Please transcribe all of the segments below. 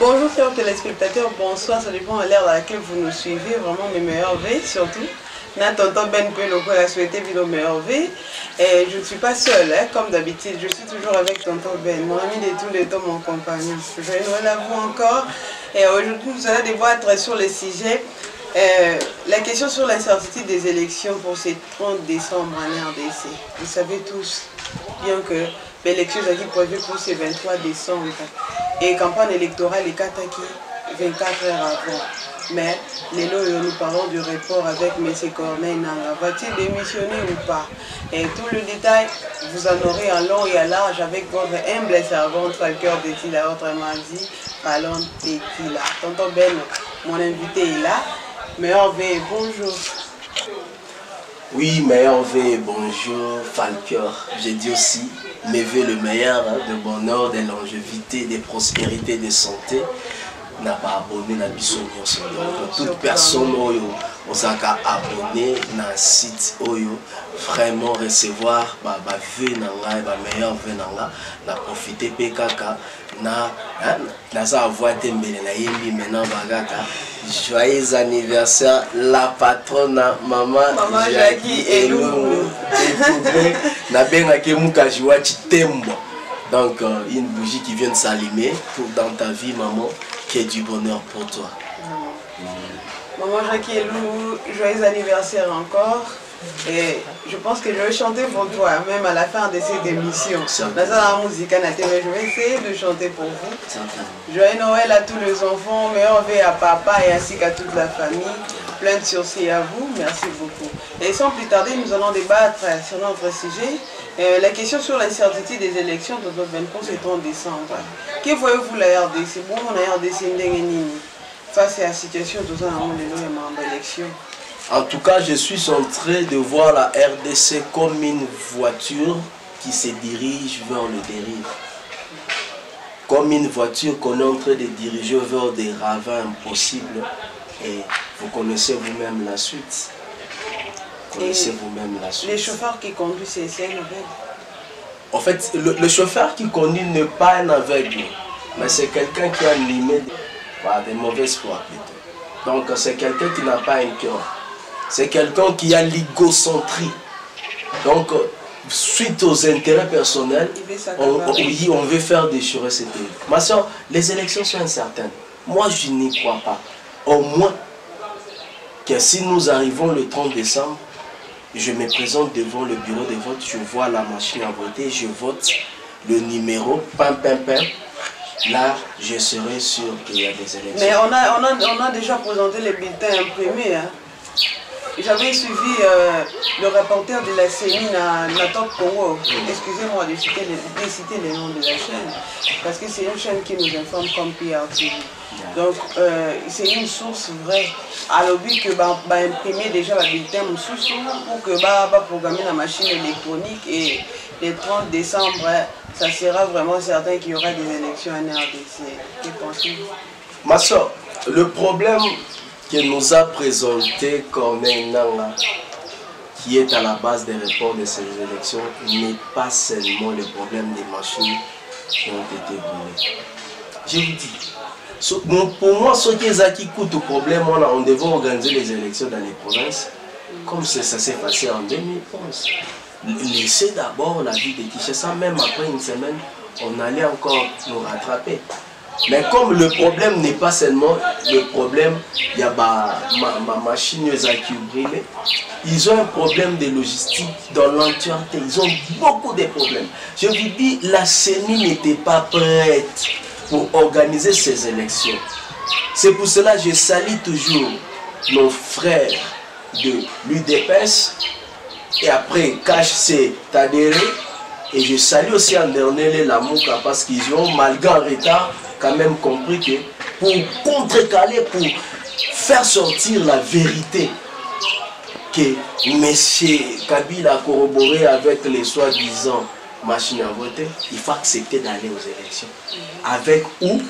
Bonjour chers téléspectateurs, bonsoir, ça dépend de l'heure à laquelle vous nous suivez, vraiment mes meilleurs vœux surtout. Tonton Ben Pelo pour la souhaiter nos meilleurs vœux. Et je ne suis pas seule, hein, comme d'habitude, je suis toujours avec Tonton Ben, mon ami de tous les temps, mon compagnon. Joyeux Noël à vous encore. Et aujourd'hui, nous allons débattre sur le sujet, la question sur l'incertitude des élections pour ce 30 décembre en RDC. Vous savez tous bien que l'élection est prévue pour ce 23 décembre. Et campagne électorale est 24 heures avant. Mais les lots, nous parlons du report avec M. Corneille Nanga. Va-t-il démissionner ou pas? Et tout le détail, vous en aurez en long et en large avec votre humble servante, Falcœur Détila, autrement dit, Palon Détila. Tonton Ben, mon invité est là. Meilleur V, bonjour. Oui, meilleur V, bonjour, Falcœur. J'ai dit aussi, mes vœux le meilleur, hein, de bonheur, de longévité, de prospérité, de santé. N'a pas abonné na bisogno. Donc toute personne oyo osaka abonné na site oyo vraiment recevoir ba vœux nanga ba meilleur vœux nanga na profiter pe kaka na ça avoir tembele na yembi maintenant bagaka joyeux anniversaire la patronne maman Jackie Elou na benga ke mukajiwa chitembo. Donc une bougie qui vient de s'allumer pour dans ta vie maman, qui est du bonheur pour toi. Maman Jackie Elou, joyeux anniversaire encore. Et je pense que je vais chanter pour toi, même à la fin de cette émission. Dans la musique, je vais essayer de chanter pour vous. Joyeux Noël à tous les enfants, meilleurs vœux à papa et ainsi qu'à toute la famille. Plein de sursis à vous, merci beaucoup. Et sans plus tarder, nous allons débattre sur notre sujet. La question sur l'incertitude des élections de notre 30 décembre. Que voyez-vous la RDC? Bon, la RDC face à la situation de l'élection. En tout cas, je suis en train de voir la RDC comme une voiture qui se dirige vers le dérive. Comme une voiture qu'on est en train de diriger vers des ravins impossibles. Et vous connaissez vous-même la suite. Connaissez vous-même la suite. Les chauffeurs qui conduisent, c'est un aveugle. En fait, le chauffeur qui conduit n'est pas un aveugle, mais c'est quelqu'un qui est animé par des mauvaises foi plutôt. Donc c'est quelqu'un qui n'a pas un cœur. C'est quelqu'un qui a l'égocentrie. Donc suite aux intérêts personnels, on veut faire déchirer cette élection. Ma soeur, les élections sont incertaines. Moi je n'y crois pas. Au moins que si nous arrivons le 30 décembre, je me présente devant le bureau de vote, je vois la machine à voter, je vote le numéro, pam. Là, je serai sûr qu'il y a des élections. Mais on a déjà présenté les bulletins imprimés. Hein. J'avais suivi le reporter de la CENI Natop Congo. Excusez-moi de citer les noms de la chaîne, parce que c'est une chaîne qui nous informe comme PRTV. Donc, c'est une source vraie. Alors, vu que imprimer déjà le bulletin pour que programmer la machine électronique et le 30 décembre, ça sera vraiment certain qu'il y aura des élections en RDC. Que pensez-vous? Ma soeur, le problème que nous a présenté Corneille Nanga, qui est à la base des reports de ces élections, n'est pas seulement le problème des machines qui ont été brûlées. Je vous dis, pour moi, ce qui coûte au problème, on devait organiser les élections dans les provinces, comme ça s'est passé en 2011. Laissez d'abord la vie de Kinshasa, même après une semaine, on allait encore nous rattraper. Mais comme le problème n'est pas seulement le problème, il y a ma machine qui brûle, ils ont un problème de logistique dans l'entièreté, ils ont beaucoup de problèmes. Je vous dis, la CENI n'était pas prête pour organiser ces élections. C'est pour cela que je salue toujours nos frères de l'UDPS et après KHC Tadere, et je salue aussi en dernier la Mouka parce qu'ils ont, malgré un retard, quand même compris que pour contrecaler, pour faire sortir la vérité que M. Kabila a corroboré avec les soi-disant machines à voter, il faut accepter d'aller aux élections. Avec ou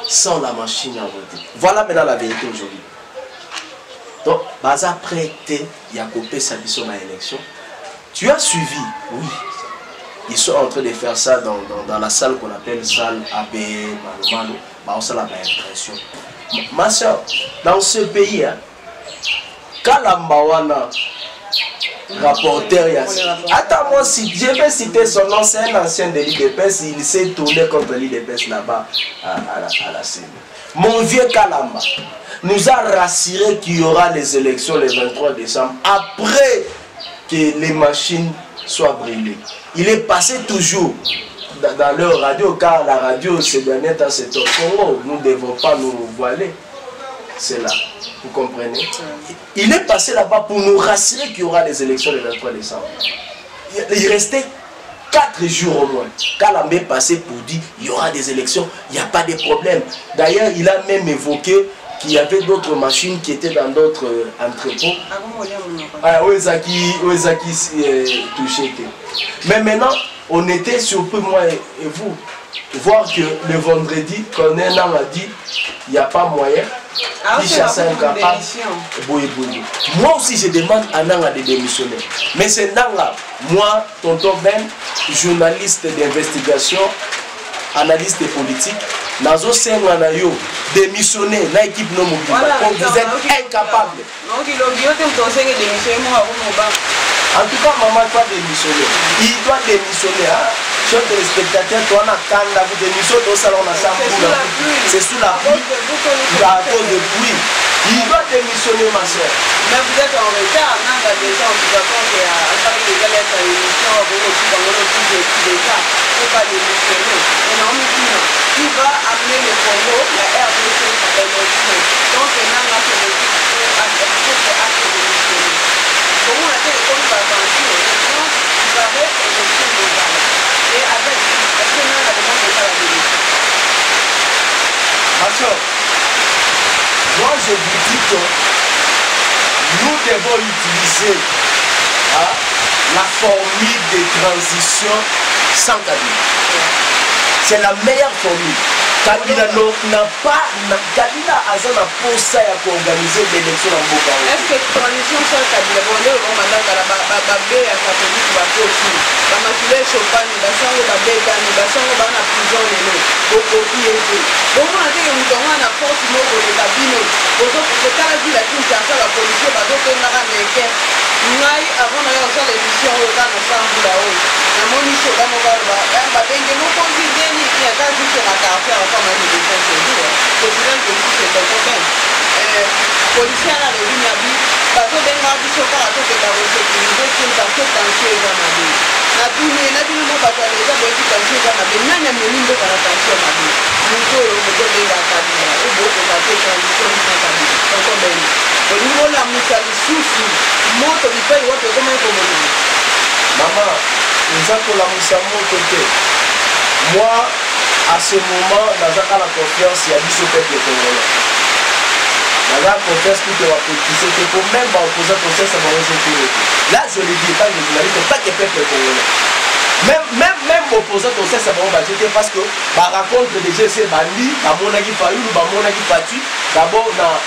sans la machine à voter. Voilà maintenant la vérité aujourd'hui. Donc, après, il y a coupé sa mission à l'élection. Tu as suivi, oui. ils sont en train de faire ça dans la salle qu'on appelle salle AB, Malo, ça la impression. Ma soeur, dans ce pays, hein, Kalambawana, rapporteur, attends, moi, si je vais citer son nom, c'est un ancien de l'IDPS, il s'est tourné contre l'IDPS là-bas à la scène. Mon vieux Kalamba nous a rassuré qu'il y aura les élections le 23 décembre après que les machines soient brûlées. Il est passé toujours dans leur radio, car la radio c'est dernier temps c'est au Congo, nous ne devons pas nous voiler. C'est là, vous comprenez? Il est passé là-bas pour nous rassurer qu'il y aura des élections le 23 décembre. Il restait 4 jours au moins. Kalamba est passé pour dire il y aura des élections, il n'y a pas de problème. D'ailleurs, il a même évoqué qu'il y avait d'autres machines qui étaient dans d'autres entrepôts. Ah, Oezaki touché. Mais maintenant, on était surpris, moi et vous, voir que le vendredi, quand Nana m'a dit il n'y a pas moyen, il chasse un capable. Moi aussi, je demande à Nanga de démissionner. Mais c'est Nanga, moi, tonton Ben, journaliste d'investigation, analyste politique, Nazo Senga yo démissionner na équipe non mobile. Vous êtes incapable. En tout cas, maman doit démissionner. Il doit démissionner. Chers téléspectateurs, toi, on a Kanda, vous démissionnez au salon, on a ça. C'est sous la pluie. À cause de pluie. Il doit démissionner, ma soeur. Mais vous êtes en retard. On a déjà en tout cas qu'il y a un peu de lettres à l'émission, il ne faut pas démissionner. Il va amener le Congo, la RDC, la élection. Donc, il y a un acte de démissionner. Comment on a fait le compte d'aventure? Il va avoir une élection locale. Et avec, est-ce qu'on a la demande de faire la démission? Ma soeur, moi je vous dis que nous devons utiliser la formule de transition sans Kabila. C'est la meilleure formule. Kabila n'a pas, Kabila a un poste à organiser l'élection en Boka. Est-ce que transition sans Kabila, on est au mandat de la babé à catholique, bakoki, bamakule chopani, basango babetani, basango bana prison lelo, bokoki ete. Bon, on a dit que nous avons une force moko de Kabino. Pour la ville à Kinshasa, la police va d'autres américains. Ngai avant d'aller faire l'émission au Ghana ensemble là-haut. Na moni choka mobile ba benge no konzi deni qui a quand juste la carte encore mal de défense aujourd'hui. Président de c'est ton problème. Policier à la revue n'a dit bato benga biso ka to ke da sécurité qui est en tension dans la ville. Na tuni mo bato déjà boy qui tension dans la ville. Nanya molindo ka tension na ville. Muto yo muto benga kabila. O boko ka te transition sans kabila. Ton problème. Au niveau de la moussali souci, moto qui paye what comment il faut. Maman, nous avons la moussamoto côté. Moi, à ce moment, dans la confiance, il y a du peuple congolais. Dans la confiance qui te va politique, c'est pour même opposer ton sens à mon sécurité. Là, je le dis, pas que je ne pas que peuple congolais. Même opposant ton sens à mon budget, parce que par rencontre des GC Bandi, à mon avis, pas eu, à mon avis, pas tu, d'abord, na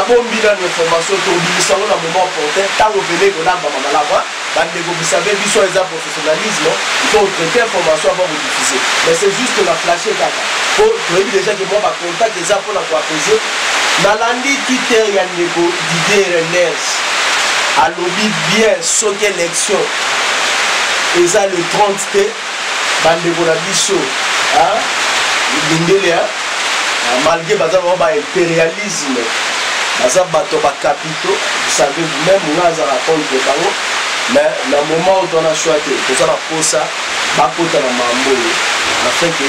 bombi dans l'information, tu oublies ça au moment opportun, tant au venez qu'on a la voix. Vous savez, ils sont un professionnalisme, il faut traiter l'information avant de diffuser. Mais c'est juste la flasher kaka. Pour déjà que moi, ma contact des infos pour apaiser. Dans l'année Twitter, il y a Didier Rennes. À lobby bien, saut élection. Et ça, le 30 T, Bandego la bicho. Malgré l'impérialisme, capitaux, vous savez vous-même, on a raconté le Congo. Mais dans le moment où on a choisi, on a posé ça, afin que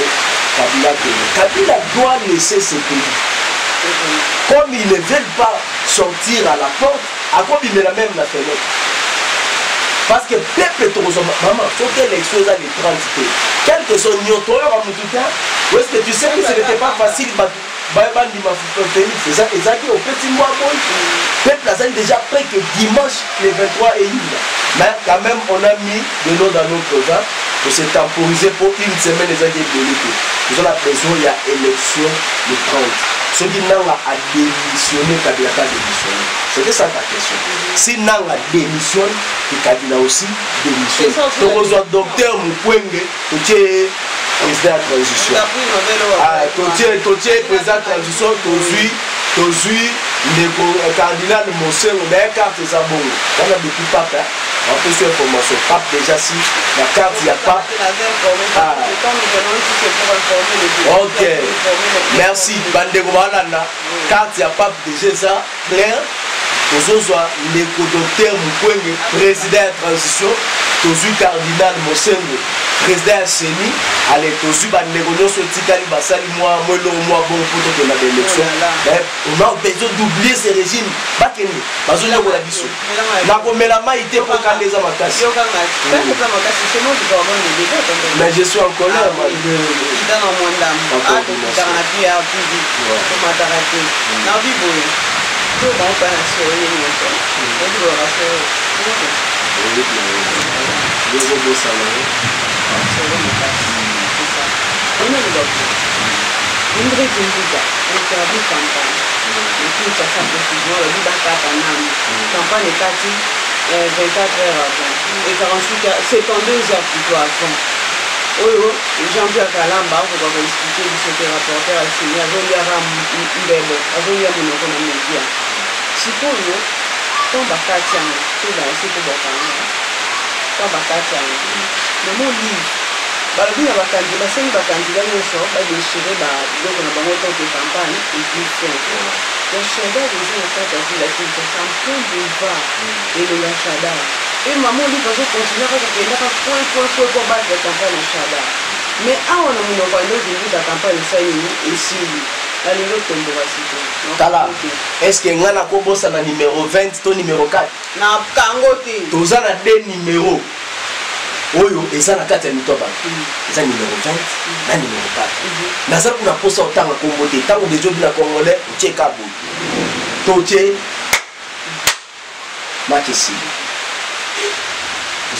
Kabila doit laisser ce pays. Comme ils ne veulent pas sortir à la porte, à quoi il met la même la fenêtre? Parce que peuple est maman, il faut que l'élection soit les 30 T. Quel que soit où est-ce que tu sais que ce n'était pas facile? C'est ça, au petit mois, peuple a déjà prêt que dimanche, le 23 et mais quand même, on a mis de l'eau dans notre vin pour se temporiser pour une semaine. Nous avons besoin, il y a élection le 30. Ce qui Nanga a démissionné, Kabila a démissionné. C'était ça ta question. Si Nanga démissionne, Kabila aussi démissionne. Donc, on doit docteur Mukwenge, tu es président de la transition. Tu es président de la transition, tu es le cardinal Monsen, on a une carte de Zabon. On a depuis Pape, en plus de information. Pape déjà si la carte, il n'y a pas. Ok. Merci. Bandego Malana. Carte, il n'y a pas déjà ça. Claire. Tozozwa le docteur Mukwenge, président de la transition. Tozu cardinal Mosengo, président de CENI. Allez, Tozu Bandego sur Tikali Basali, moi, bon pour l'élection. On a besoin d'oublier ces régimes. Bakeni, Bazonia Wolabiso. Nakomelama était pour calmer les amakasi. Mais je suis en colère. Campagne est 24 heures avant et 48 heures, 72 heures plutôt avant. Jean-Pierre Kalamba, on va expliquer ce que le rapporteur a signé. Si pour nous, quand Bakati a tout dans ce que quand Bakati a le mot livre, balobi na bakanzi basengi bakandidat nyonso badeshire biloko na bango to de campagne et puis fin ya Chada eza na kati ya ville ya Kinshasa mpon boulevard elo ya Chada e mama oli bazokontinue kaka kendaka point po base ya campagne ya Chada mais awa na monoko ya ndozingi ya campagne esalini esili nalingi otomboka siko tala est-ce que nga nakobosana numéro 20 to numéro 4 na kango te toza na 2 numéro oyo eza na kati ya mitoba eza numéro 20 na numéro 4 naza kuna posa otanga kombo te ntango dezobi na congolais otie kabu totie makesi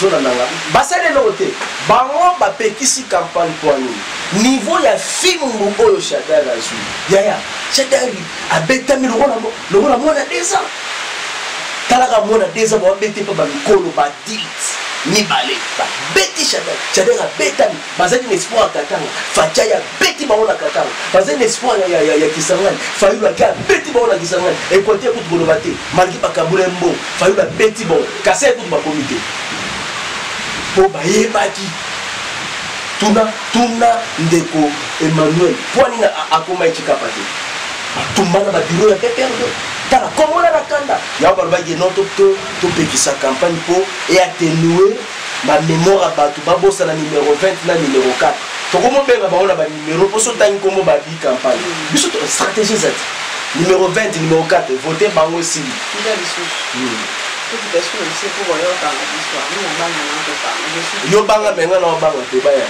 zonananga basali eloko te bango bapekisi campagne po anini niveau ya filmu oyo Chadari azwi yaya Chadari abetami lokola mwana 2 ans talaka mwana 2 ans babete mpe bamikolo badit mibale babeti Chadari abetami bazali na espoir ya katanga Fatia abeti bango na katanga bazali na espoir ya Kisangani Fayulu abeti bango na Kisangani ekote kutu koloba te malgré bakabula mbo Fayulu abeti bango kasa ekutu bakomi te po bayebaki tuna ndeko Emmanuel pwani na akoma ichikapa te atumbana babiro ya PPRD tala komona na kanda ya balobaki non topekisa campagne po et atténuer ma mémoire batu babosa na numéro 20 na numéro 4 tokomobenga bango na ba numéro poso tangi komo ba bi campagne biso to stratégie zati numéro 20 numéro 4 voter bango aussi yo banga benga na banga te baya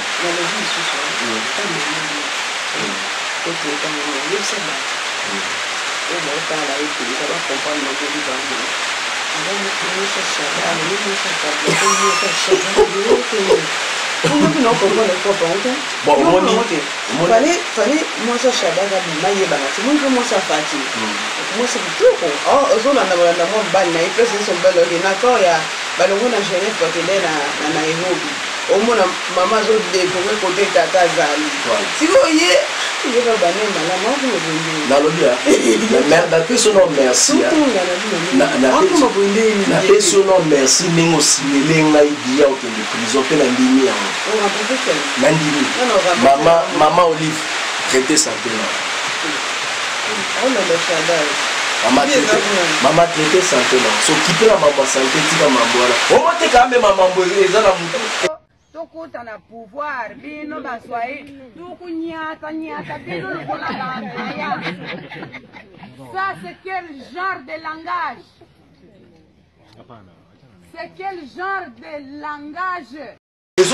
fallait moi ça Chadaga bimaye bana c'est moi comment ça fati moi c'est tout ozolanda bolanda mo bali na ipese so balo ke nakor ya balongo na Genève côté na Nairobi omona mama zo découvrir côté tata zali si voyez il va baner malama ko bonde nalobia mais depuis son nom merci na peso non merci ningo signeler ngai dia au de prison pe na ndimi ya na ndimi mama Olive traité santé là maman traité santé là s'occuper la maman santé tika mambola o mote quand même maman eza na mutu tokuta na pouvoir bino baswai tukunyata bino lokola baya. Ça c'est quel genre de langage? C'est quel genre de langage? a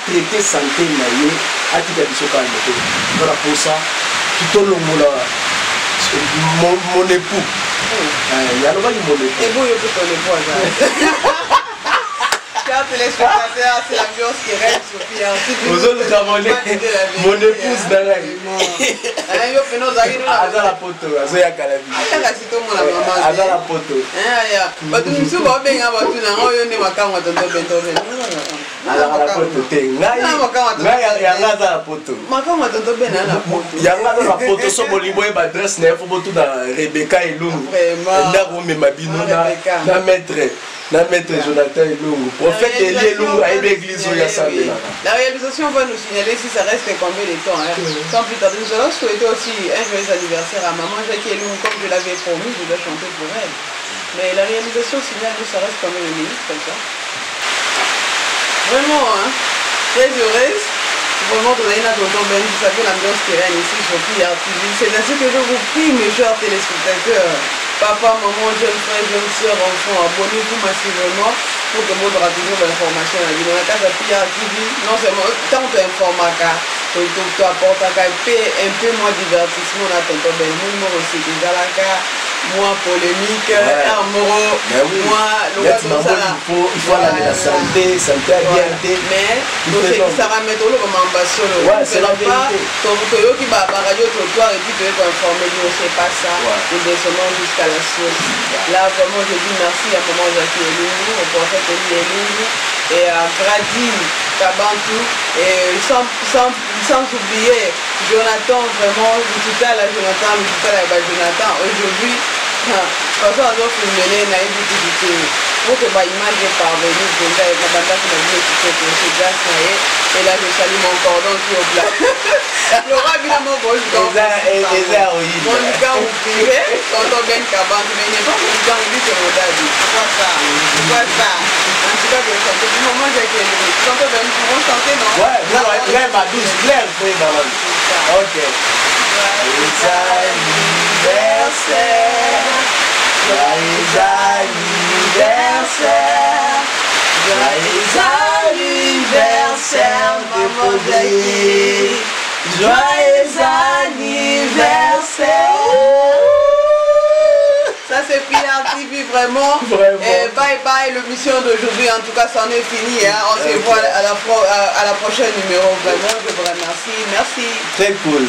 traité santé na ye atika biso kanda te mpona posa kitolongola mon époux yalobaki mon époux Chers téléspectateurs, c'est l'ambiance qui règne sur Pierre. Vous autres abonnés, mon épouse d'ailleurs. Aza la poto, aza ya kalabi. Aza la poto. Batu misu ba benga batu na ngoyo ne makangwa tonto bento bento. Ala la poto te. Ngai yanga aza la poto. Makangwa tonto bena na poto. Yanga aza la poto so bolimbo e ba adresse na fo botu na Rebecca Elungu. Ndako me mabino na maître. Na maître Jonathan Elungu. Prophète Elie Elungu a église ya Sambela. La réalisation va nous signaler si ça reste combien de temps. Sans plus tarder, nous allons souhaiter aussi un joyeux anniversaire à maman Jackie Elungu, comme je l'avais promis, je dois chanter pour elle. Mais la réalisation signale que ça reste combien de minutes comme ça. Vraiment, hein, très heureuse. Vraiment, vous avez notre tonton Ben, vous savez l'ambiance qui règne ici sur PR TV. C'est ainsi que je vous prie, mes chers téléspectateurs, papa, maman, jeune frère, jeune soeur, enfant, abonnez-vous massivement pour que vous aurez toujours l'information à la vidéo. Dans le PR TV, non seulement tant d'informations, tu apportes un peu moins divertissement dans tonton Ben, moi aussi, déjà là, moi polémique, Moro, moi le roi de ça. Il faut aller à la santé, santé à bien. Mais ça va mettre le moment bas sur le ouais, c'est la vérité. Toyo qui va à radio trottoir et puis tu es informé, on ne sait pas ça. Nous descendons jusqu'à la source. Là vraiment je dis merci à maman Jackie Elungu, au prophète Elie Elungu et à Grady Kabantou et sans oublier Jonathan, vraiment tout à la Jonathan aujourd'hui. Parce qu'on a filmé na évité pour que ma image est parvenue déjà avec ma bande qui m'a dit que c'est grâce à elle. Et là je salue mon cordon qui est au plat. Il y aura évidemment mon gars ou privé, quand on gagne Kaban, mais il n'est pas mon gars, lui c'est mon daddy. C'est quoi ça? En tout cas, je vais chanter. Du moment j'ai été élevé. Tu chantes bien, tu vas chanter, non? Ouais, Claire ma douce, Claire, ok. Joyeux anniversaire, joyeux anniversaire, maman Jackie, joyeux anniversaire. Ça c'est PR TV vraiment. Et bye bye, l'émission d'aujourd'hui en tout cas c'en est fini. Hein. On se voit à la prochaine numéro. Vraiment, je vous remercie. Merci. Très cool.